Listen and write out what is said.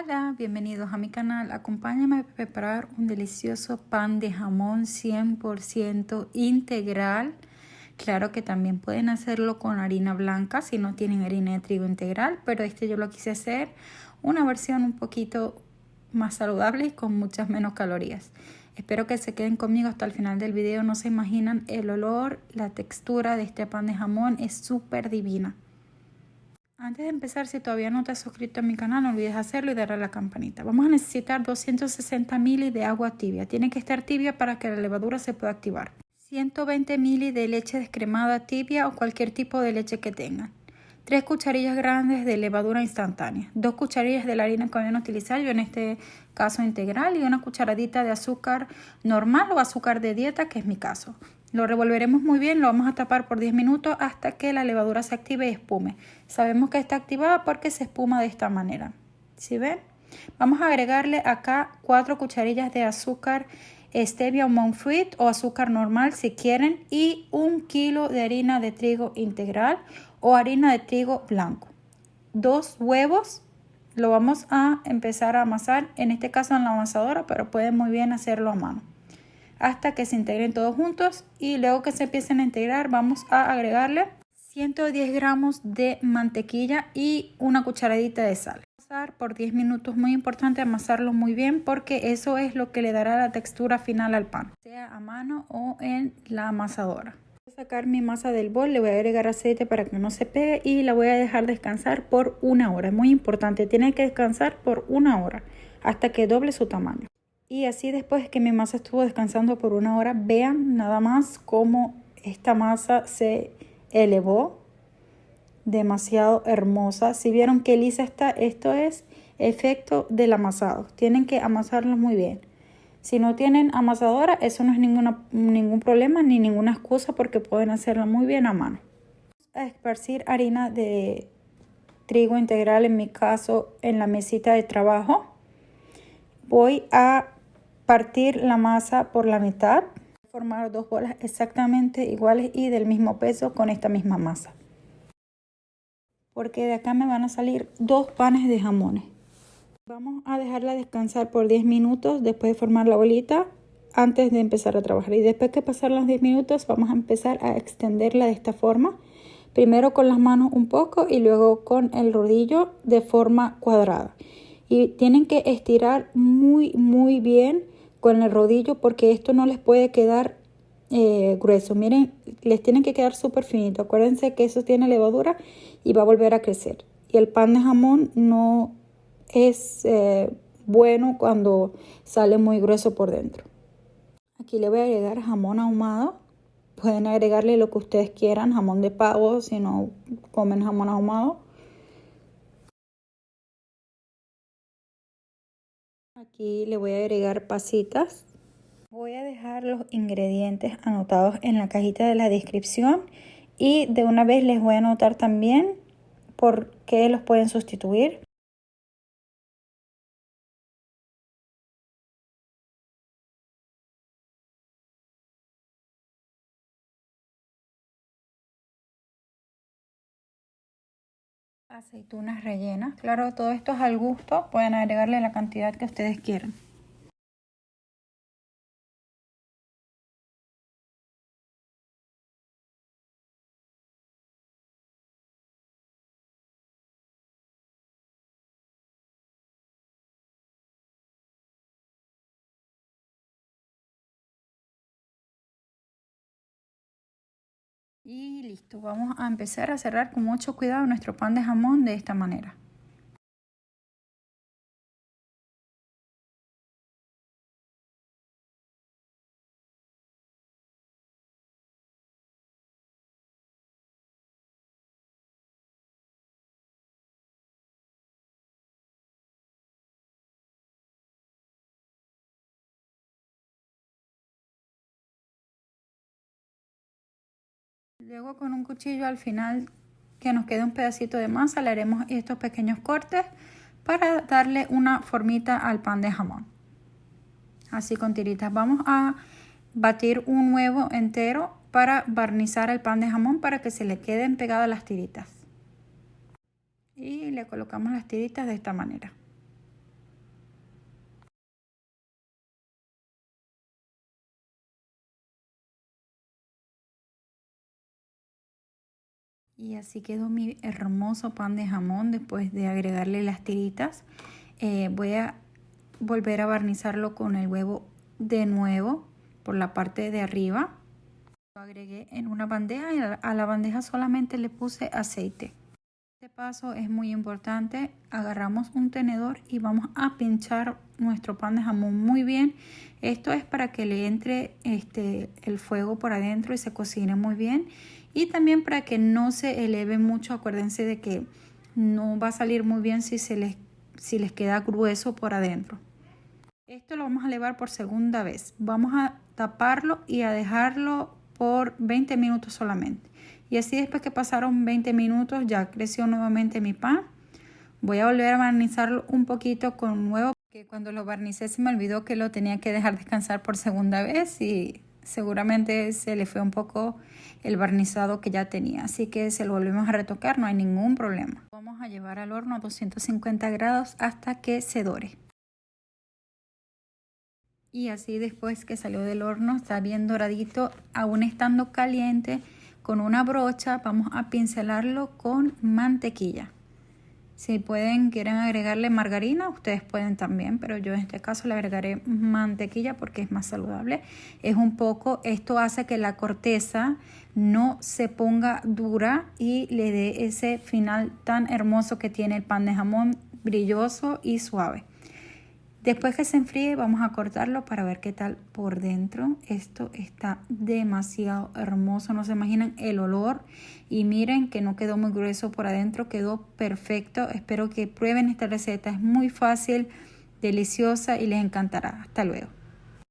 Hola, bienvenidos a mi canal. Acompáñame a preparar un delicioso pan de jamón 100% integral. Claro que también pueden hacerlo con harina blanca si no tienen harina de trigo integral, pero yo lo quise hacer una versión un poquito más saludable y con muchas menos calorías. Espero que se queden conmigo hasta el final del video. No se imaginan el olor, la textura de este pan de jamón es súper divina. Antes de empezar, si todavía no te has suscrito a mi canal, no olvides hacerlo y darle a la campanita. Vamos a necesitar 260 ml de agua tibia. Tiene que estar tibia para que la levadura se pueda activar. 120 ml de leche descremada tibia o cualquier tipo de leche que tengan. 3 cucharillas grandes de levadura instantánea. 2 cucharillas de la harina que vayan a utilizar, yo en este caso integral, y una cucharadita de azúcar normal o azúcar de dieta, que es mi caso. Lo revolveremos muy bien, lo vamos a tapar por 10 minutos hasta que la levadura se active y espume. Sabemos que está activada porque se espuma de esta manera. ¿Sí ven? Vamos a agregarle acá 4 cucharillas de azúcar stevia o monk fruit o azúcar normal si quieren y 1 kilo de harina de trigo integral o harina de trigo blanco. 2 huevos. Lo vamos a empezar a amasar, en este caso en la amasadora, pero pueden muy bien hacerlo a mano, hasta que se integren todos juntos. Y luego que se empiecen a integrar, vamos a agregarle 110 gramos de mantequilla y una cucharadita de sal. Amasar por 10 minutos, muy importante amasarlo muy bien porque eso es lo que le dará la textura final al pan, sea a mano o en la amasadora. Voy a sacar mi masa del bol, le voy a agregar aceite para que no se pegue y la voy a dejar descansar por 1 hora. Muy importante, tiene que descansar por 1 hora hasta que doble su tamaño. Y así, después que mi masa estuvo descansando por 1 hora, vean nada más cómo esta masa se elevó. Demasiado hermosa. Si vieron que lisa está, esto es efecto del amasado. Tienen que amasarlo muy bien. Si no tienen amasadora, eso no es ningún problema ni ninguna excusa porque pueden hacerlo muy bien a mano. Vamos a esparcir harina de trigo integral, en mi caso, en la mesita de trabajo. Voy a partir la masa por la mitad, formar 2 bolas exactamente iguales y del mismo peso con esta misma masa, porque de acá me van a salir 2 panes de jamones. Vamos a dejarla descansar por 10 minutos después de formar la bolita antes de empezar a trabajar, y después que pasaron los 10 minutos vamos a empezar a extenderla de esta forma, primero con las manos un poco y luego con el rodillo de forma cuadrada. Y tienen que estirar muy bien con el rodillo porque esto no les puede quedar grueso. Miren, les tienen que quedar súper finito. Acuérdense que eso tiene levadura y va a volver a crecer. Y el pan de jamón no es bueno cuando sale muy grueso por dentro. Aquí le voy a agregar jamón ahumado. Pueden agregarle lo que ustedes quieran, jamón de pavo si no comen jamón ahumado. Aquí le voy a agregar pasitas. Voy a dejar los ingredientes anotados en la cajita de la descripción y de una vez les voy a anotar también por qué los pueden sustituir. Aceitunas rellenas. Claro, todo esto es al gusto. Pueden agregarle la cantidad que ustedes quieran. Y listo, vamos a empezar a cerrar con mucho cuidado nuestro pan de jamón de esta manera. Luego con un cuchillo al final que nos quede un pedacito de masa le haremos estos pequeños cortes para darle una formita al pan de jamón. Así con tiritas. Vamos a batir un huevo entero para barnizar el pan de jamón para que se le queden pegadas las tiritas. Y le colocamos las tiritas de esta manera. Y así quedó mi hermoso pan de jamón después de agregarle las tiritas. Voy a volver a barnizarlo con el huevo de nuevo por la parte de arriba. Lo agregué en una bandeja y a la bandeja solamente le puse aceite. Este paso es muy importante. Agarramos un tenedor y vamos a pinchar nuestro pan de jamón muy bien. Esto es para que le entre el fuego por adentro y se cocine muy bien. Y también para que no se eleve mucho. Acuérdense de que no va a salir muy bien si les queda grueso por adentro. Esto lo vamos a elevar por segunda vez. Vamos a taparlo y a dejarlo por 20 minutos solamente. Y así después que pasaron 20 minutos ya creció nuevamente mi pan. Voy a volver a barnizarlo un poquito con huevo, porque cuando lo barnicé se me olvidó que lo tenía que dejar descansar por segunda vez y seguramente se le fue un poco el barnizado que ya tenía. Así que se lo volvemos a retocar, no hay ningún problema. Vamos a llevar al horno a 250 grados hasta que se dore. Y así después que salió del horno está bien doradito, aún estando caliente. Con una brocha vamos a pincelarlo con mantequilla. Si quieren agregarle margarina, ustedes pueden también, pero yo en este caso le agregaré mantequilla porque es más saludable. Esto hace que la corteza no se ponga dura y le dé ese final tan hermoso que tiene el pan de jamón, brilloso y suave. Después que se enfríe vamos a cortarlo para ver qué tal por dentro. Esto está demasiado hermoso, no se imaginan el olor. Y miren que no quedó muy grueso por adentro, quedó perfecto. Espero que prueben esta receta, es muy fácil, deliciosa y les encantará. Hasta luego.